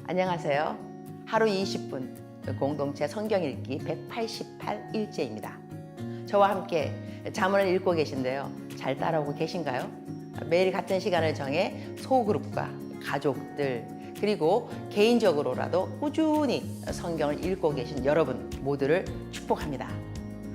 안녕하세요. 하루 20분 공동체 성경 읽기 188일째입니다. 저와 함께 잠언을 읽고 계신데요. 잘 따라오고 계신가요? 매일 같은 시간을 정해 소그룹과 가족들 그리고 개인적으로라도 꾸준히 성경을 읽고 계신 여러분 모두를 축복합니다.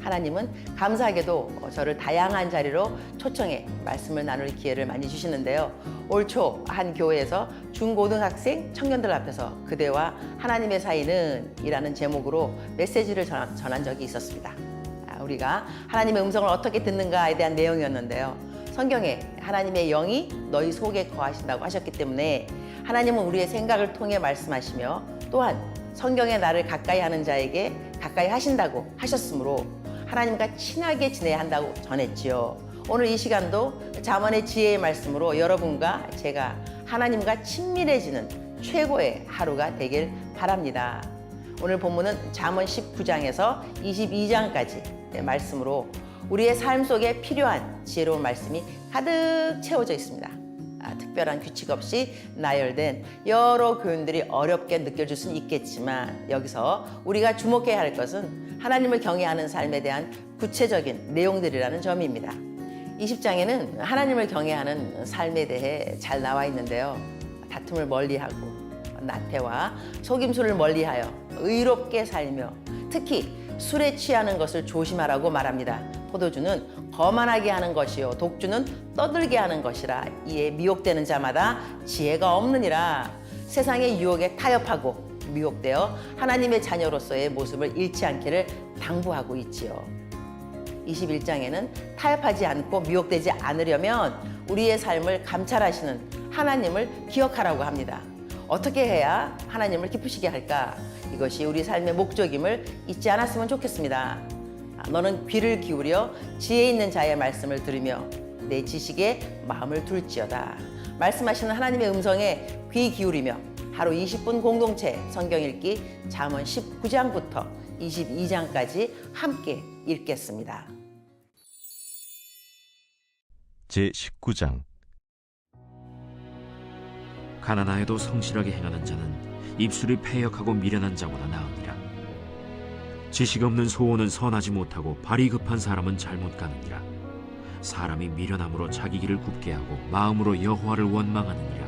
하나님은 감사하게도 저를 다양한 자리로 초청해 말씀을 나눌 기회를 많이 주시는데요. 올 초 한 교회에서 중고등학생 청년들 앞에서 그대와 하나님의 사이는 이라는 제목으로 메시지를 전한 적이 있었습니다. 우리가 하나님의 음성을 어떻게 듣는가에 대한 내용이었는데요. 성경에 하나님의 영이 너희 속에 거하신다고 하셨기 때문에 하나님은 우리의 생각을 통해 말씀하시며 또한 성경에 나를 가까이 하는 자에게 가까이 하신다고 하셨으므로 하나님과 친하게 지내야 한다고 전했지요. 오늘 이 시간도 잠언의 지혜의 말씀으로 여러분과 제가 하나님과 친밀해지는 최고의 하루가 되길 바랍니다. 오늘 본문은 잠언 19장에서 22장까지 말씀으로 우리의 삶 속에 필요한 지혜로운 말씀이 가득 채워져 있습니다. 특별한 규칙 없이 나열된 여러 교훈들이 어렵게 느껴질 수는 있겠지만 여기서 우리가 주목해야 할 것은 하나님을 경외하는 삶에 대한 구체적인 내용들이라는 점입니다. 20장에는 하나님을 경외하는 삶에 대해 잘 나와 있는데요. 다툼을 멀리하고 나태와 속임수를 멀리하여 의롭게 살며 특히 술에 취하는 것을 조심하라고 말합니다. 포도주는 거만하게 하는 것이요 독주는 떠들게 하는 것이라. 이에 미혹되는 자마다 지혜가 없느니라. 세상의 유혹에 타협하고 미혹되어 하나님의 자녀로서의 모습을 잃지 않기를 당부하고 있지요. 21장에는 타협하지 않고 미혹되지 않으려면 우리의 삶을 감찰하시는 하나님을 기억하라고 합니다. 어떻게 해야 하나님을 기쁘시게 할까? 이것이 우리 삶의 목적임을 잊지 않았으면 좋겠습니다. 너는 귀를 기울여 지혜 있는 자의 말씀을 들으며 내 지식에 마음을 둘지어다. 말씀하시는 하나님의 음성에 귀 기울이며 하루 20분 공동체 성경 읽기 잠언 19장부터 22장까지 함께 읽겠습니다. 제19장. 가난하여도 성실하게 행하는 자는 입술이 패역하고 미련한 자보다 나으니라. 지식 없는 소원은 선하지 못하고 발이 급한 사람은 잘못 가느니라. 사람이 미련함으로 자기 길을 굽게 하고 마음으로 여호와를 원망하느니라.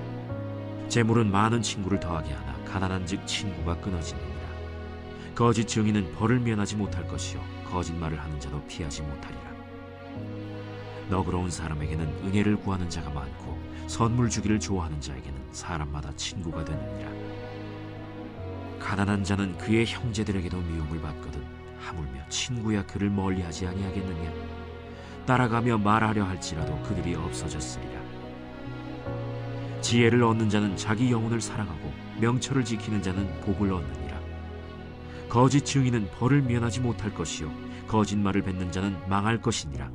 재물은 많은 친구를 더하게 하나 가난한즉 친구가 끊어지느니라. 거짓 증인은 벌을 면하지 못할 것이요 거짓말을 하는 자도 피하지 못하리라. 너그러운 사람에게는 은혜를 구하는 자가 많고 선물 주기를 좋아하는 자에게는 사람마다 친구가 되느니라. 가난한 자는 그의 형제들에게도 미움을 받거든 하물며 친구야 그를 멀리하지 아니하겠느냐. 따라가며 말하려 할지라도 그들이 없어졌으리라. 지혜를 얻는 자는 자기 영혼을 사랑하고 명철을 지키는 자는 복을 얻느니라. 거짓 증인은 벌을 면하지 못할 것이요 거짓말을 뱉는 자는 망할 것이니라.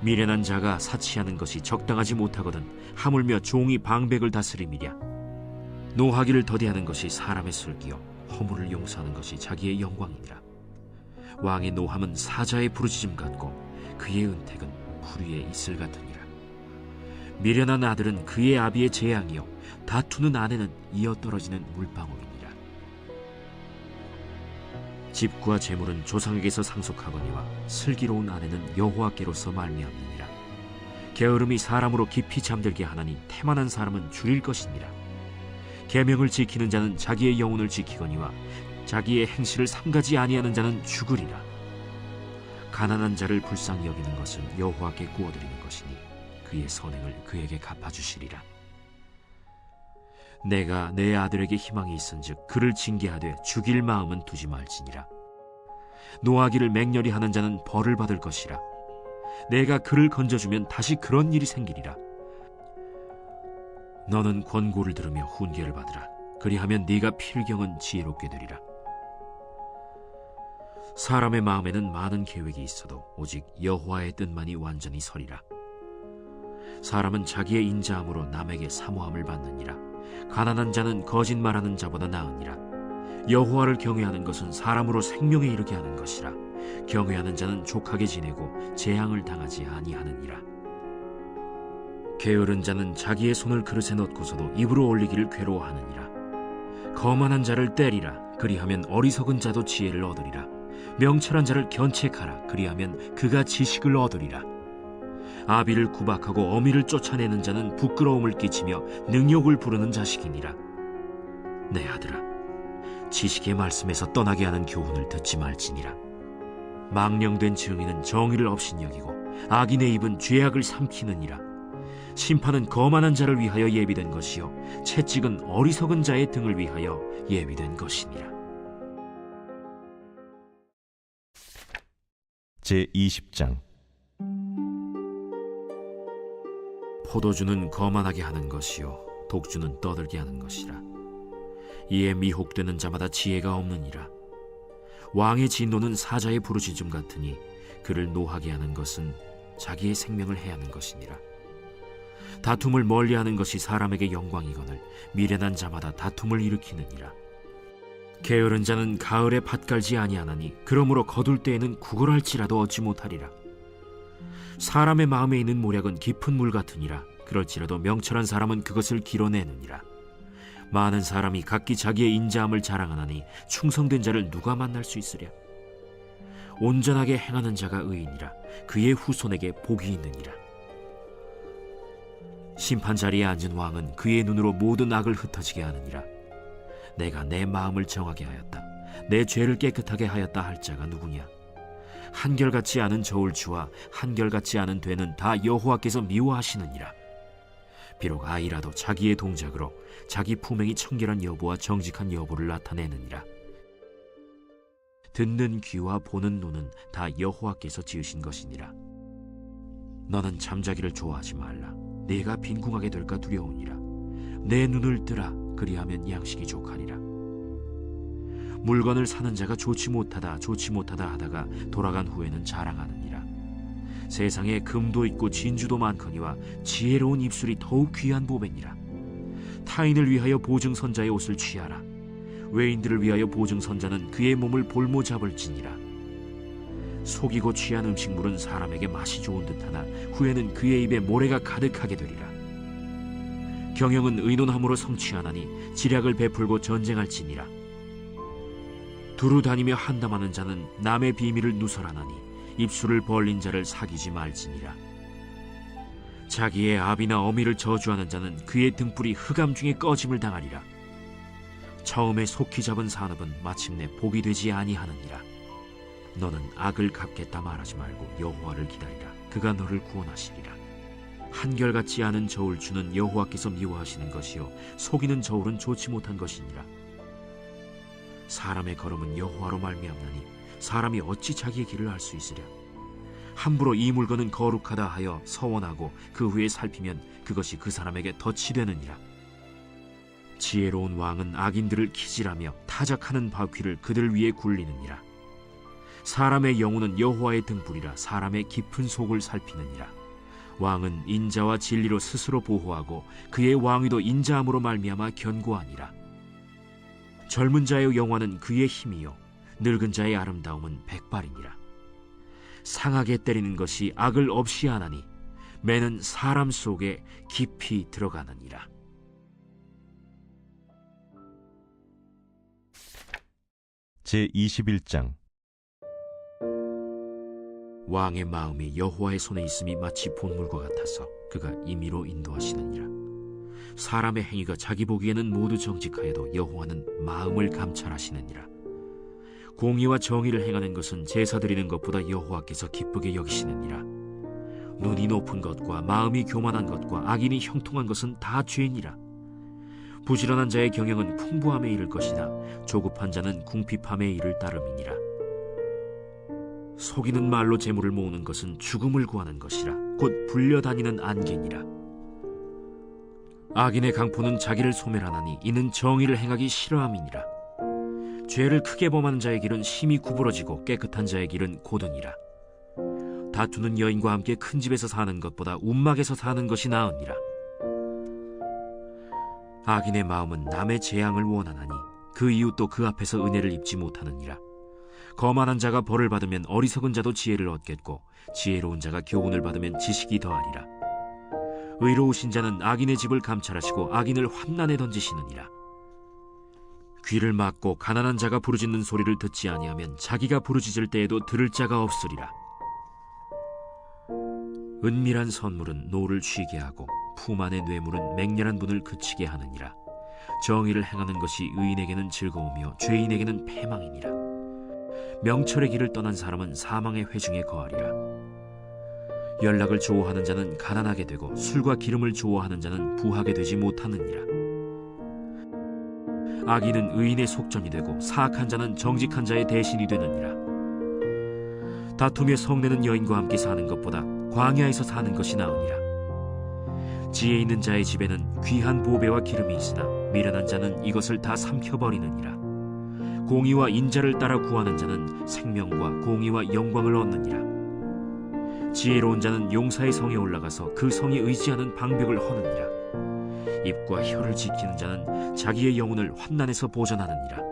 미련한 자가 사치하는 것이 적당하지 못하거든 하물며 종이 방백을 다스림이랴. 노하기를 더디하는 것이 사람의 슬기요 허물을 용서하는 것이 자기의 영광이니라. 왕의 노함은 사자의 부르짖음 같고 그의 은택은 풀 위에 이슬 같으니라. 미련한 아들은 그의 아비의 재앙이요 다투는 아내는 이어떨어지는 물방울이니라. 집과 재물은 조상에게서 상속하거니와 슬기로운 아내는 여호와께로서 말미암느니라. 게으름이 사람으로 깊이 잠들게 하나니 태만한 사람은 줄일 것이니라. 계명을 지키는 자는 자기의 영혼을 지키거니와 자기의 행실을 삼가지 아니하는 자는 죽으리라. 가난한 자를 불쌍히 여기는 것은 여호와께 구워드리는 것이니 그의 선행을 그에게 갚아주시리라. 내가 내 아들에게 희망이 있은즉 그를 징계하되 죽일 마음은 두지 말지니라. 노하기를 맹렬히 하는 자는 벌을 받을 것이라. 내가 그를 건져주면 다시 그런 일이 생기리라. 너는 권고를 들으며 훈계를 받으라. 그리하면 네가 필경은 지혜롭게 되리라. 사람의 마음에는 많은 계획이 있어도 오직 여호와의 뜻만이 완전히 서리라. 사람은 자기의 인자함으로 남에게 사모함을 받느니라. 가난한 자는 거짓말하는 자보다 나으니라. 여호와를 경외하는 것은 사람으로 생명에 이르게 하는 것이라. 경외하는 자는 족하게 지내고 재앙을 당하지 아니하느니라. 게으른 자는 자기의 손을 그릇에 넣고서도 입으로 올리기를 괴로워하느니라. 거만한 자를 때리라. 그리하면 어리석은 자도 지혜를 얻으리라. 명철한 자를 견책하라. 그리하면 그가 지식을 얻으리라. 아비를 구박하고 어미를 쫓아내는 자는 부끄러움을 끼치며 능욕을 부르는 자식이니라. 내 아들아, 지식의 말씀에서 떠나게 하는 교훈을 듣지 말지니라. 망령된 증인은 정의를 업신여기고 악인의 입은 죄악을 삼키느니라. 심판은 거만한 자를 위하여 예비된 것이요 채찍은 어리석은 자의 등을 위하여 예비된 것이니라. 제20장. 포도주는 거만하게 하는 것이요 독주는 떠들게 하는 것이라. 이에 미혹되는 자마다 지혜가 없느니라. 왕의 진노는 사자의 부르짖음 같으니 그를 노하게 하는 것은 자기의 생명을 해하는 것이니라. 다툼을 멀리하는 것이 사람에게 영광이거늘 미련한 자마다 다툼을 일으키느니라. 게으른 자는 가을에 밭 갈지 아니하나니 그러므로 거둘 때에는 구걸할지라도 얻지 못하리라. 사람의 마음에 있는 모략은 깊은 물 같으니라. 그럴지라도 명철한 사람은 그것을 길어내느니라. 많은 사람이 각기 자기의 인자함을 자랑하나니 충성된 자를 누가 만날 수 있으랴. 온전하게 행하는 자가 의인이라. 그의 후손에게 복이 있느니라. 심판 자리에 앉은 왕은 그의 눈으로 모든 악을 흩어지게 하느니라. 내가 내 마음을 정하게 하였다. 내 죄를 깨끗하게 하였다 할 자가 누구냐? 한결같지 않은 저울추와 한결같지 않은 되는 다 여호와께서 미워하시느니라. 비록 아이라도 자기의 동작으로 자기 품행이 청결한 여부와 정직한 여부를 나타내느니라. 듣는 귀와 보는 눈은 다 여호와께서 지으신 것이니라. 너는 잠자기를 좋아하지 말라. 네가 빈궁하게 될까 두려우니라. 내 눈을 뜨라. 그리하면 양식이 족하리라. 물건을 사는 자가 좋지 못하다 하다가 돌아간 후에는 자랑하느니라. 세상에 금도 있고 진주도 많거니와 지혜로운 입술이 더욱 귀한 보배니라. 타인을 위하여 보증선자의 옷을 취하라. 외인들을 위하여 보증선자는 그의 몸을 볼모 잡을지니라. 속이고 취한 음식물은 사람에게 맛이 좋은 듯하나 후에는 그의 입에 모래가 가득하게 되리라. 경영은 의논함으로 성취하나니 지략을 베풀고 전쟁할지니라. 두루 다니며 한담하는 자는 남의 비밀을 누설하나니 입술을 벌린 자를 사귀지 말지니라. 자기의 아비나 어미를 저주하는 자는 그의 등불이 흑암 중에 꺼짐을 당하리라. 처음에 속히 잡은 산업은 마침내 복이 되지 아니하느니라. 너는 악을 갚겠다 말하지 말고 여호와를 기다리라. 그가 너를 구원하시리라. 한결같지 않은 저울추는 여호와께서 미워하시는 것이요 속이는 저울은 좋지 못한 것이니라. 사람의 걸음은 여호와로 말미암나니 사람이 어찌 자기의 길을 알 수 있으랴. 함부로 이 물건은 거룩하다 하여 서원하고 그 후에 살피면 그것이 그 사람에게 덫이 되느니라. 지혜로운 왕은 악인들을 기질하며 타작하는 바퀴를 그들 위에 굴리느니라. 사람의 영혼은 여호와의 등불이라. 사람의 깊은 속을 살피느니라. 왕은 인자와 진리로 스스로 보호하고 그의 왕위도 인자함으로 말미암아 견고하니라. 젊은 자의 영화는 그의 힘이요 늙은 자의 아름다움은 백발이니라. 상하게 때리는 것이 악을 없이 하나니 매는 사람 속에 깊이 들어가느니라. 제21장. 왕의 마음이 여호와의 손에 있음이 마치 본물과 같아서 그가 임의로 인도하시느니라. 사람의 행위가 자기 보기에는 모두 정직하여도 여호와는 마음을 감찰하시느니라. 공의와 정의를 행하는 것은 제사 드리는 것보다 여호와께서 기쁘게 여기시느니라. 눈이 높은 것과 마음이 교만한 것과 악인이 형통한 것은 다 죄니라. 부지런한 자의 경영은 풍부함에 이를 것이나 조급한 자는 궁핍함에 이를 따름이니라. 속이는 말로 재물을 모으는 것은 죽음을 구하는 것이라. 곧 불려다니는 안개니라. 악인의 강포는 자기를 소멸하나니 이는 정의를 행하기 싫어함이니라. 죄를 크게 범하는 자의 길은 심히 구부러지고 깨끗한 자의 길은 고드니라. 다투는 여인과 함께 큰 집에서 사는 것보다 움막에서 사는 것이 나으니라. 악인의 마음은 남의 재앙을 원하나니 그 이웃도 그 앞에서 은혜를 입지 못하느니라. 거만한 자가 벌을 받으면 어리석은 자도 지혜를 얻겠고 지혜로운 자가 교훈을 받으면 지식이 더하리라. 의로우신 자는 악인의 집을 감찰하시고 악인을 환난에 던지시느니라. 귀를 막고 가난한 자가 부르짖는 소리를 듣지 아니하면 자기가 부르짖을 때에도 들을 자가 없으리라. 은밀한 선물은 노를 쉬게 하고 품 안의 뇌물은 맹렬한 분을 그치게 하느니라. 정의를 행하는 것이 의인에게는 즐거우며 죄인에게는 패망이니라. 명철의 길을 떠난 사람은 사망의 회중에 거하리라. 연락을 좋아하는 자는 가난하게 되고 술과 기름을 좋아하는 자는 부하게 되지 못하느니라. 악인은 의인의 속전이 되고 사악한 자는 정직한 자의 대신이 되느니라. 다투며 성내는 여인과 함께 사는 것보다 광야에서 사는 것이 나으니라. 지혜 있는 자의 집에는 귀한 보배와 기름이 있으나 미련한 자는 이것을 다 삼켜버리느니라. 공의와 인자를 따라 구하는 자는 생명과 공의와 영광을 얻느니라. 지혜로운 자는 용사의 성에 올라가서 그 성이 의지하는 방벽을 허느니라. 입과 혀를 지키는 자는 자기의 영혼을 환난에서 보전하느니라.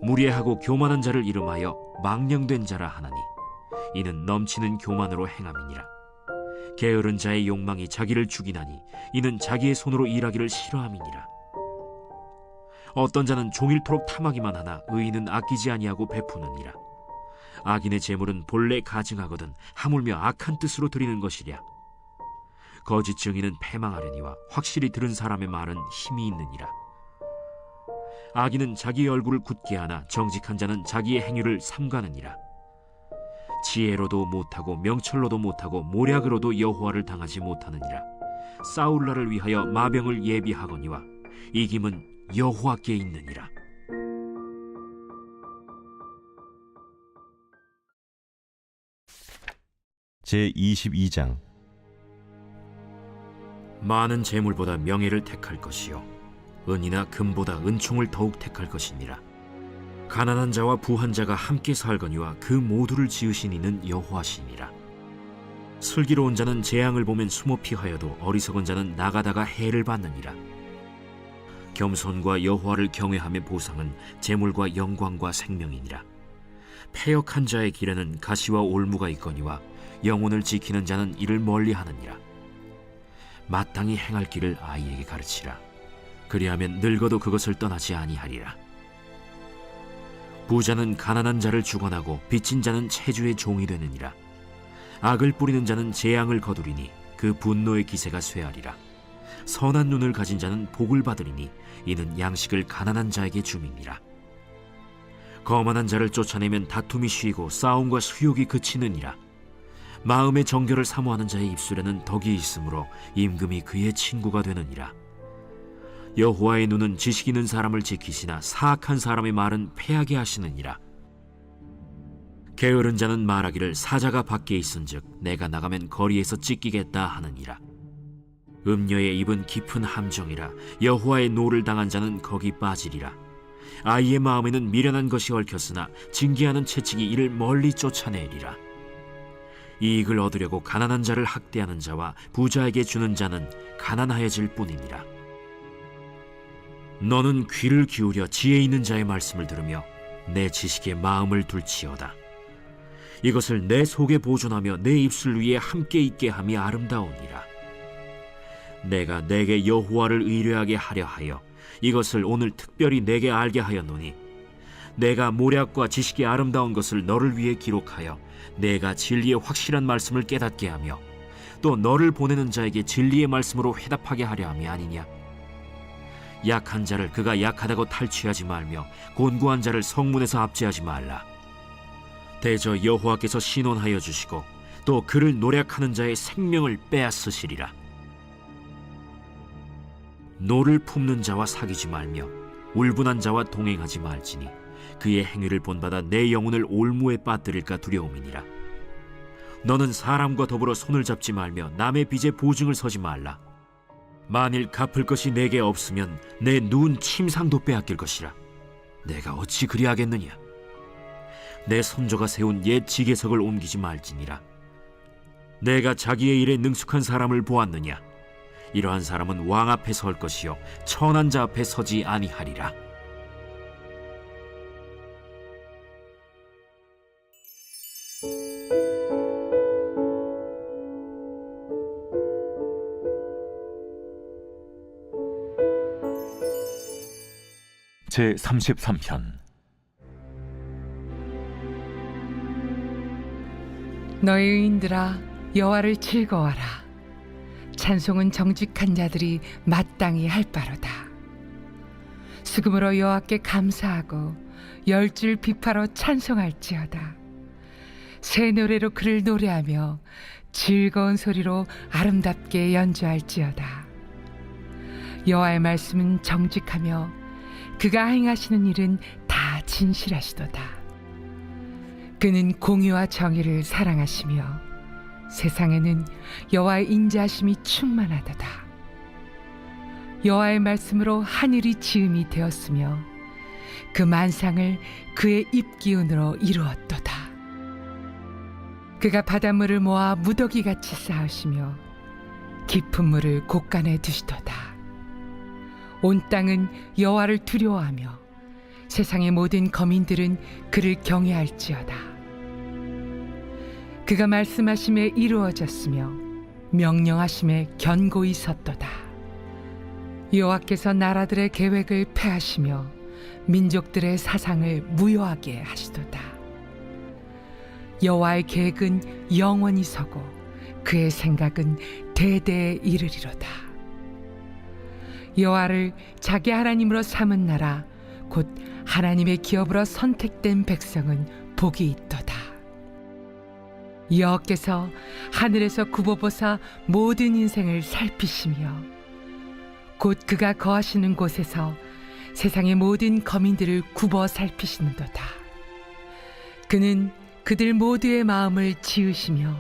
무례하고 교만한 자를 이름하여 망령된 자라 하나니 이는 넘치는 교만으로 행함이니라. 게으른 자의 욕망이 자기를 죽이나니 이는 자기의 손으로 일하기를 싫어함이니라. 어떤 자는 종일토록 탐하기만 하나 의인은 아끼지 아니하고 베푸느니라. 악인의 재물은 본래 가증하거든 하물며 악한 뜻으로 드리는 것이랴. 거짓 증인은 패망하려니와 확실히 들은 사람의 말은 힘이 있느니라. 악인은 자기의 얼굴을 굳게 하나 정직한 자는 자기의 행위를 삼가느니라. 지혜로도 못하고 명철로도 못하고 모략으로도 여호와를 당하지 못하느니라. 싸울 날을 위하여 마병을 예비하거니와 이김은 여호와께 있느니라. 제22장. 많은 재물보다 명예를 택할 것이요 은이나 금보다 은총을 더욱 택할 것이니라. 가난한 자와 부한 자가 함께 살거니와 그 모두를 지으신 이는 여호와시니라. 슬기로운 자는 재앙을 보면 숨어 피하여도 어리석은 자는 나가다가 해를 받느니라. 겸손과 여호와를 경외함의 보상은 재물과 영광과 생명이니라. 패역한 자의 길에는 가시와 올무가 있거니와 영혼을 지키는 자는 이를 멀리하느니라. 마땅히 행할 길을 아이에게 가르치라. 그리하면 늙어도 그것을 떠나지 아니하리라. 부자는 가난한 자를 주관하고 빚진 자는 체주의 종이 되느니라. 악을 뿌리는 자는 재앙을 거두리니 그 분노의 기세가 쇠하리라. 선한 눈을 가진 자는 복을 받으리니 이는 양식을 가난한 자에게 줌이니라. 거만한 자를 쫓아내면 다툼이 쉬고 싸움과 수욕이 그치느니라. 마음의 정결을 사모하는 자의 입술에는 덕이 있으므로 임금이 그의 친구가 되느니라. 여호와의 눈은 지식 있는 사람을 지키시나 사악한 사람의 말은 패하게 하시느니라. 게으른 자는 말하기를 사자가 밖에 있은즉 내가 나가면 거리에서 찢기겠다 하느니라. 음녀의 입은 깊은 함정이라. 여호와의 노를 당한 자는 거기 빠지리라. 아이의 마음에는 미련한 것이 얽혔으나 징계하는 채찍이 이를 멀리 쫓아내리라. 이익을 얻으려고 가난한 자를 학대하는 자와 부자에게 주는 자는 가난하여질 뿐이니라. 너는 귀를 기울여 지혜 있는 자의 말씀을 들으며 내 지식에 마음을 둘지어다. 이것을 내 속에 보존하며 내 입술 위에 함께 있게 함이 아름다우니라. 내가 내게 여호와를 의뢰하게 하려 하여 이것을 오늘 특별히 내게 알게 하였노니 내가 모략과 지식이 아름다운 것을 너를 위해 기록하여 내가 진리의 확실한 말씀을 깨닫게 하며 또 너를 보내는 자에게 진리의 말씀으로 회답하게 하려 함이 아니냐. 약한 자를 그가 약하다고 탈취하지 말며 곤고한 자를 성문에서 압제하지 말라. 대저 여호와께서 신원하여 주시고 또 그를 노략하는 자의 생명을 빼앗으시리라. 노를 품는 자와 사귀지 말며 울분한 자와 동행하지 말지니 그의 행위를 본받아 내 영혼을 올무에 빠뜨릴까 두려움이니라. 너는 사람과 더불어 손을 잡지 말며 남의 빚에 보증을 서지 말라. 만일 갚을 것이 내게 없으면 내 누운 침상도 빼앗길 것이라. 내가 어찌 그리하겠느냐. 내 손조가 세운 옛 지게석을 옮기지 말지니라. 내가 자기의 일에 능숙한 사람을 보았느냐. 이러한 사람은 왕 앞에 설 것이요 천한 자 앞에 서지 아니하리라. 제33편. 너희 의인들아 여호와를 즐거워하라. 찬송은 정직한 자들이 마땅히 할 바로다. 수금으로 여호와께 감사하고 열줄 비파로 찬송할지어다. 새 노래로 그를 노래하며 즐거운 소리로 아름답게 연주할지어다. 여호와의 말씀은 정직하며 그가 행하시는 일은 다 진실하시도다. 그는 공의와 정의를 사랑하시며 세상에는 여호와의 인자하심이 충만하도다. 여호와의 말씀으로 하늘이 지음이 되었으며 그 만상을 그의 입기운으로 이루었도다. 그가 바닷물을 모아 무더기같이 쌓으시며 깊은 물을 곳간에 두시도다. 온 땅은 여호와를 두려워하며 세상의 모든 거민들은 그를 경외할지어다. 그가 말씀하심에 이루어졌으며 명령하심에 견고히 섰도다. 여호와께서 나라들의 계획을 폐하시며 민족들의 사상을 무효하게 하시도다. 여호와의 계획은 영원히 서고 그의 생각은 대대에 이르리로다. 여호와를 자기 하나님으로 삼은 나라 곧 하나님의 기업으로 선택된 백성은 복이 있도다. 여호와께서 하늘에서 굽어보사 모든 인생을 살피시며 곧 그가 거하시는 곳에서 세상의 모든 거민들을 굽어 살피시는도다. 그는 그들 모두의 마음을 지으시며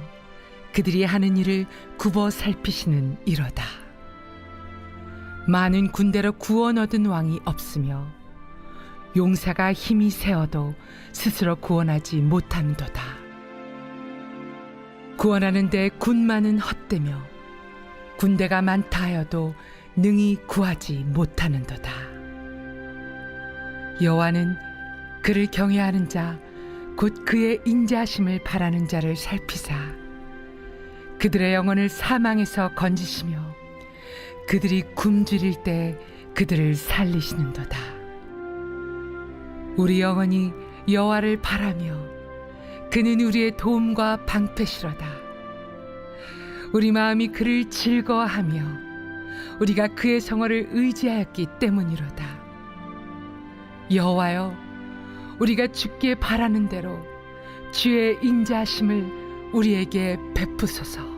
그들이 하는 일을 굽어 살피시는 이로다. 많은 군대로 구원 얻은 왕이 없으며 용사가 힘이 세어도 스스로 구원하지 못하는도다. 구원하는데 군마는 헛되며 군대가 많다 하여도 능히 구하지 못하는도다. 여호와는 그를 경외하는 자 곧 그의 인자하심을 바라는 자를 살피사 그들의 영혼을 사망에서 건지시며 그들이 굶주릴 때 그들을 살리시는도다. 우리 영혼이 여호와를 바라며 그는 우리의 도움과 방패시로다. 우리 마음이 그를 즐거워하며 우리가 그의 성호를 의지하였기 때문이로다. 여호와여, 우리가 주께 바라는 대로 주의 인자하심을 우리에게 베푸소서.